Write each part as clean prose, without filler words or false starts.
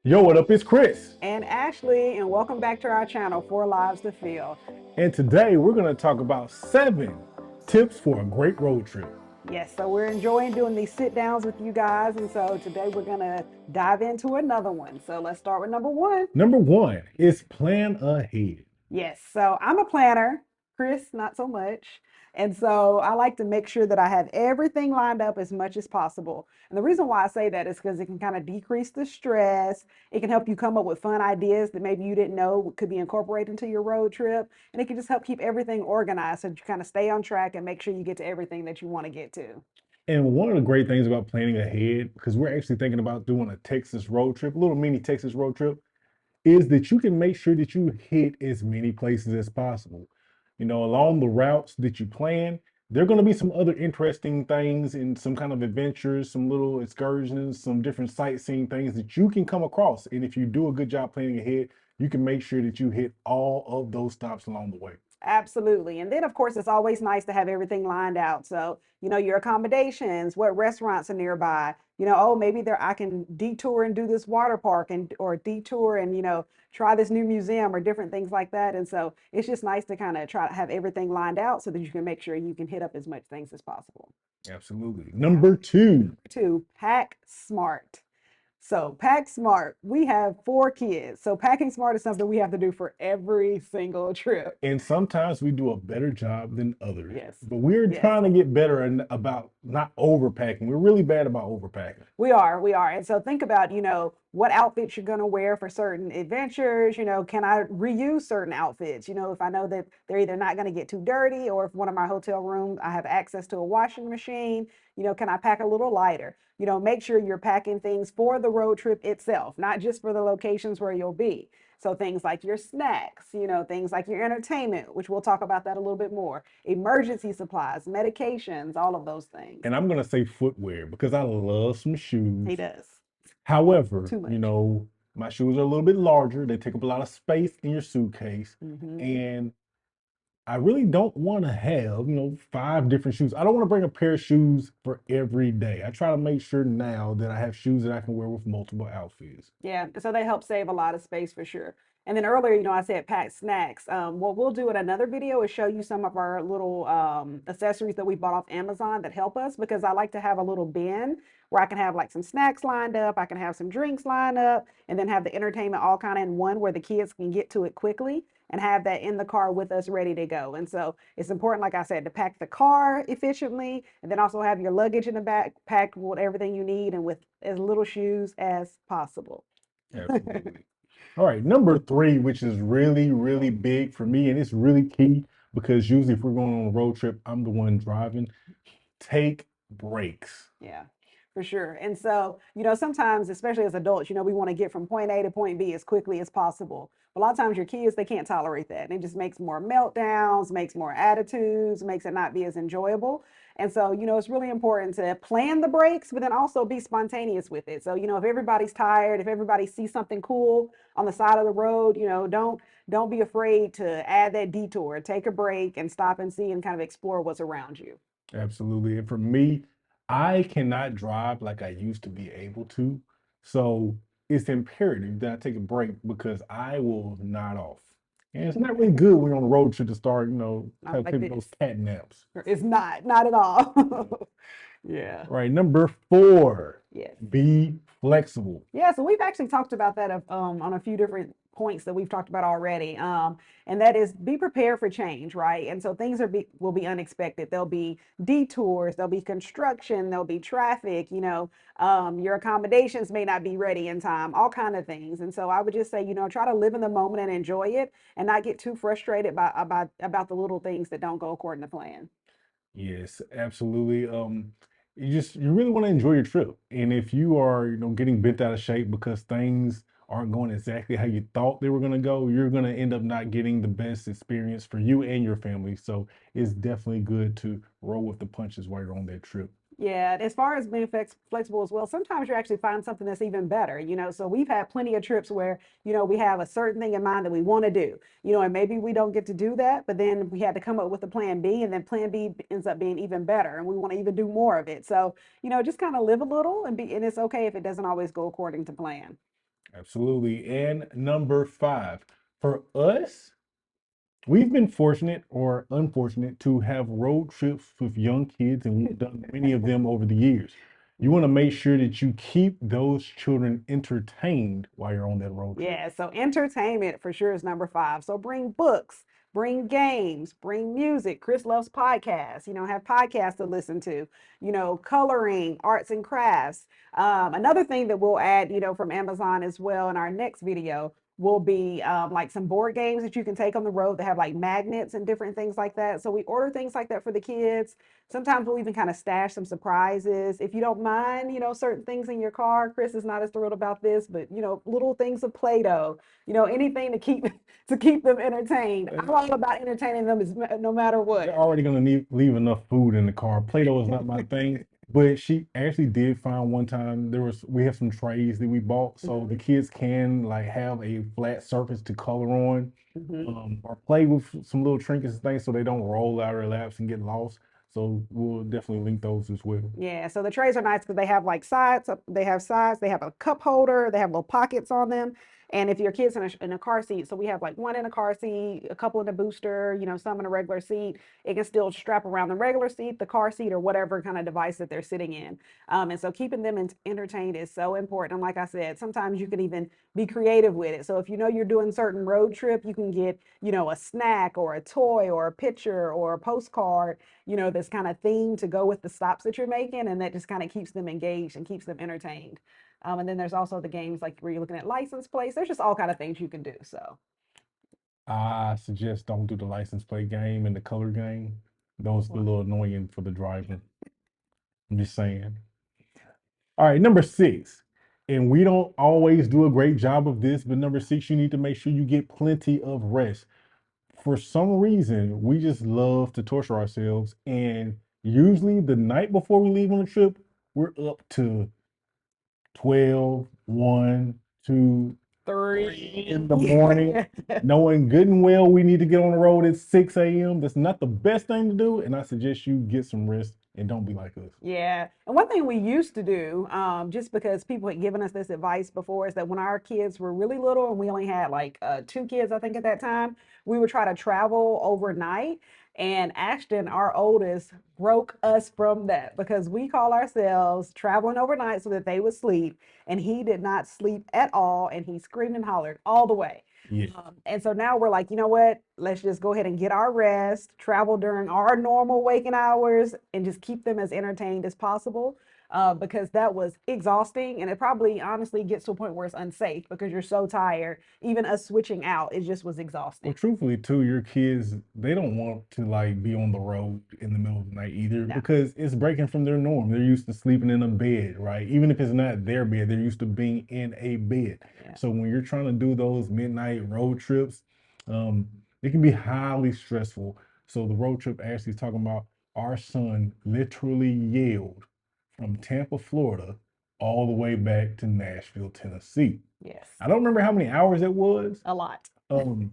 Yo, what up? It's Chris. And Ashley, and welcome back to our channel, 4lives2fill. And today we're going to talk about 7 tips for a great road trip. Yes, so we're enjoying doing these sit downs with you guys, and so today we're gonna dive into another one. So let's start with number one. Number 1 is plan ahead. Yes, so I'm a planner, Chris, not so much. And so I like to make sure that I have everything lined up as much as possible. And the reason why I say that is because it can kind of decrease the stress. It can help you come up with fun ideas that maybe you didn't know could be incorporated into your road trip. And it can just help keep everything organized so that you kind of stay on track and make sure you get to everything that you want to get to. And one of the great things about planning ahead, because we're actually thinking about doing a Texas road trip, a little mini Texas road trip, is that you can make sure that you hit as many places as possible. Along the routes that you plan, there are going to be some other interesting things and some kind of adventures, some little excursions, some different sightseeing things that you can come across. And if you do a good job planning ahead, you can make sure that you hit all of those stops along the way. Absolutely. And then, of course, it's always nice to have everything lined out. So, your accommodations, what restaurants are nearby, oh, maybe there I can detour and do this water park and or detour and, try this new museum or different things like that. And so it's just nice to kind of try to have everything lined out so that you can make sure you can hit up as much things as possible. Absolutely. All Number right. two, Two, pack smart. So pack smart. We have 4 kids. So packing smart is something we have to do for every single trip. and sometimes we do a better job than others, Yes. but we're Yes. trying to get better about not overpacking. We're really bad about overpacking. We are. And so think about, what outfits you're going to wear for certain adventures. Can I reuse certain outfits? If I know that they're either not going to get too dirty or if one of my hotel rooms, I have access to a washing machine, can I pack a little lighter? Make sure you're packing things for the road trip itself, not just for the locations where you'll be. So things like your snacks, things like your entertainment, which we'll talk about that a little bit more, emergency supplies, medications, all of those things. And I'm going to say footwear because I love some He shoes. does However, too much. my shoes are a little bit larger. They take up a lot of space in your suitcase. Hmm. And I really don't want to have, 5 different shoes. I don't want to bring a pair of shoes for every day. I try to make sure now that I have shoes that I can wear with multiple outfits. Yeah, so they help save a lot of space for sure. And then earlier, I said pack snacks. What we'll do in another video is show you some of our little accessories that we bought off Amazon that help us because I like to have a little bin where I can have like some snacks lined up, I can have some drinks lined up, and then have the entertainment all kind of in one where the kids can get to it quickly and have that in the car with us ready to go. And so it's important, like I said, to pack the car efficiently and then also have your luggage in the back packed with everything you need and with as little shoes as possible. Absolutely. All right, number 3, which is really, really big for me, and it's really key because usually if we're going on a road trip, I'm the one driving. Take breaks. Yeah, for sure. And so, sometimes, especially as adults, we want to get from point A to point B as quickly as possible. But a lot of times your kids, they can't tolerate that. And it just makes more meltdowns, makes more attitudes, makes it not be as enjoyable. And so, it's really important to plan the breaks, but then also be spontaneous with it. So, if everybody's tired, if everybody sees something cool on the side of the road, don't be afraid to add that detour, take a break and stop and see and kind of explore what's around you. Absolutely. And for me, I cannot drive like I used to be able to. So it's imperative that I take a break because I will nod off. And it's not really good when you're on a road trip to start, Not kind of like taking those this. cat naps. It's not at all. Yeah. All right, number 4, Yes. be flexible. Yeah, so we've actually talked about that on a few different points that we've talked about already. And that is be prepared for change, right? And so things will be unexpected. There'll be detours, there'll be construction, there'll be traffic, your accommodations may not be ready in time, all kind of things. And so I would just say, try to live in the moment and enjoy it and not get too frustrated about the little things that don't go according to plan. Yes, absolutely. You really want to enjoy your trip. And if you are, getting bent out of shape because things aren't going exactly how you thought they were going to go, you're going to end up not getting the best experience for you and your family. So it's definitely good to roll with the punches while you're on that trip. Yeah, as far as being flexible as well, sometimes you actually find something that's even better, So we've had plenty of trips where, we have a certain thing in mind that we want to do, and maybe we don't get to do that, but then we had to come up with a plan B, and then plan B ends up being even better, and we want to even do more of it. So, just kind of live a little and it's okay if it doesn't always go according to plan. Absolutely. And number five, for us, we've been fortunate or unfortunate to have road trips with young kids, and we've done many of them over the years. You want to make sure that you keep those children entertained while you're on that road trip. Yeah, so entertainment for sure is number five. So bring books, bring games, bring music. Chris loves podcasts, have podcasts to listen to, coloring, arts and crafts. Another thing that we'll add, from Amazon as well in our next video will be like some board games that you can take on the road that have like magnets and different things like that. So we order things like that for the kids. Sometimes we'll even kind of stash some surprises. If you don't mind, certain things in your car. Chris is not as thrilled about this, but little things of Play-Doh, anything to keep to keep them entertained. I'm all about entertaining them no matter They're what. already gonna leave enough food in the car. Play-Doh is not my thing, but she actually did find one time we have some trays that we bought, so the Mhm, kids can like have a flat surface to color on, mhm. or play with some little trinkets and things so they don't roll out of their laps and get lost. So we'll definitely link those as well. Yeah, so the trays are nice because they have like sides. They have a cup holder, they have little pockets on them. And if your kid's in a car seat, so we have like one in a car seat, a couple in a booster, some in a regular seat. It can still strap around the regular seat, the car seat, or whatever kind of device that they're sitting in. And so keeping them entertained is so important. And like I said, sometimes you can even be creative with it. So if you know you're doing certain road trip, you can get, a snack or a toy or a picture or a postcard this kind of theme to go with the stops that you're making, and that just kind of keeps them engaged and keeps them entertained. And then there's also the games like where you're looking at license plates. There's just all kind of things you can do. So, I suggest don't do the license plate game and the color game. Those are a well, little annoying for the driver. I'm just saying. All right, number six. And we don't always do a great job of this, but number six, you need to make sure you get plenty of rest. For some reason, we just love to torture ourselves. And usually the night before we leave on the trip, we're up to 12, 1, 2, 3 in the three. morning, knowing good and well we need to get on the road at 6 a.m. That's not the best thing to do. And I suggest you get some rest and don't be like us. Yeah. And one thing we used to do, just because people had given us this advice before, is that when our kids were really little and we only had like two kids, I think at that time, we would try to travel overnight. And Ashton, our oldest, broke us from that because we call ourselves traveling overnight so that they would sleep. And he did not sleep at all. And he screamed and hollered all the way. Yeah. And so now we're like, you know what? Let's just go ahead and get our rest, travel during our normal waking hours, and just keep them as entertained as possible. Because that was exhausting, and it probably honestly gets to a point where it's unsafe because you're so tired. Even us switching out, it just was Well, exhausting. truthfully, too, your kids, they don't want to like be on the road in the middle of the night either No, because it's breaking from their norm. They're used to sleeping in a bed, right? Even if it's not their bed, they're used to being in a bed. yeah, So when you're trying to do those midnight road trips, um, it can be highly stressful. So the road trip actually is talking about our son literally yelled from Tampa, Florida, all the way back to Nashville, Tennessee. yes, I don't remember how many hours it was. a lot. Um,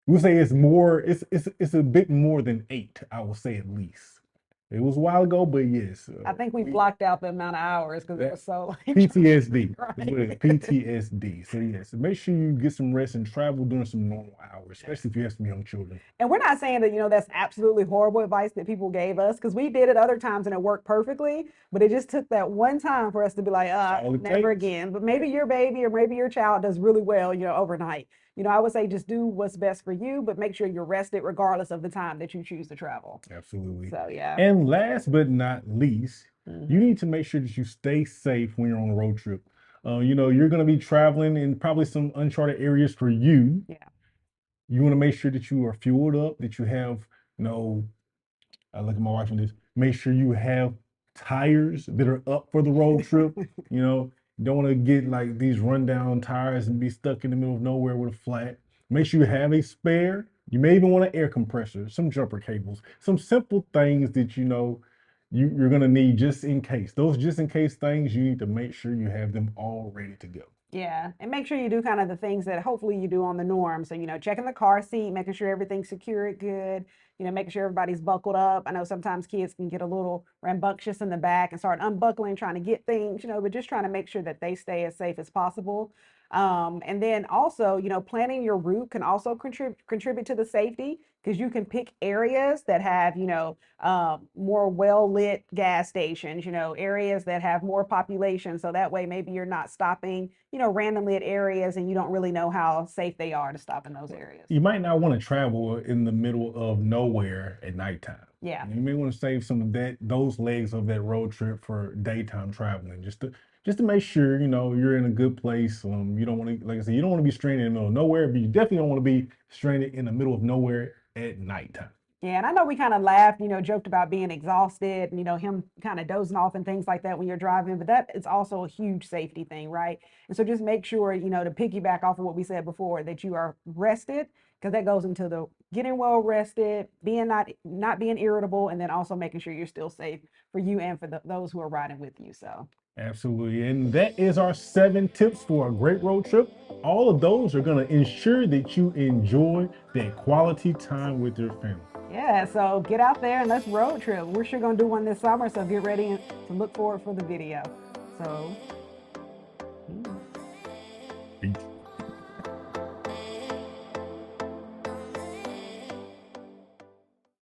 we'll say it's more. It's a bit more than 8. I will say at least. It was a while ago, but yes, I think we we blocked out the amount of hours because it that was so like PTSD is what it is. right. PTSD. So yes, make sure you get some rest and travel during some normal hours, Yes. especially if you have some young children. And we're not saying that, that's absolutely horrible advice that people gave us because we did it other times and it worked perfectly. But it just took that one time for us to be like, That's all it never takes. again. But maybe your baby or maybe your child does really well, overnight. I would say just do what's best for you, but make sure you're rested regardless of the time that you choose to travel. Absolutely. So, yeah. And last but not least, you Hmm. need to make sure that you stay safe when you're on a road trip. You're going to be traveling in probably some uncharted areas for you. Yeah. You want to make sure that you are fueled up, that you have, I look at my wife on this, make sure you have tires that are up for the road trip. You know, don't want to get like these rundown tires and be stuck in the middle of nowhere with a flat. Make sure you have a spare. You may even want an air compressor, some jumper cables, some simple things that you're gonna need just in case. Those just in case things, you need to make sure you have them all ready to go. Yeah, and make sure you do kind of the things that hopefully you do on the norm. So, checking the car seat, making sure everything's secured good, making sure everybody's buckled up. I know sometimes kids can get a little rambunctious in the back and start unbuckling, trying to get things, but just trying to make sure that they stay as safe as possible. And then also, planning your route can also contribute to the safety because you can pick areas that have, more well-lit gas stations, areas that have more population. So that way, maybe you're not stopping, randomly at areas and you don't really know how safe they are to stop in those areas. You might not want to travel in the middle of nowhere at nighttime. Yeah. You may want to save some of those legs of that road trip for daytime traveling, just to make sure you're in a good place. You don't want to, like I said, you don't want to be stranded in the middle of nowhere, but you definitely don't want to be stranded in the middle of nowhere at nighttime. Yeah, and I know we kind of laughed, joked about being exhausted and, him kind of dozing off and things like that when you're driving, but that is also a huge safety thing, right? And so just make sure, to piggyback off of what we said before, that you are rested, because that goes into the getting well rested, being not being irritable, and then also making sure you're still safe for you and for those who are riding with you. So Absolutely. And that is our 7 tips for a great road trip. All of those are going to ensure that you enjoy that quality time with your family. yeah, so get out there and let's road trip. We're sure gonna do one this summer, so get ready to look forward for the video. So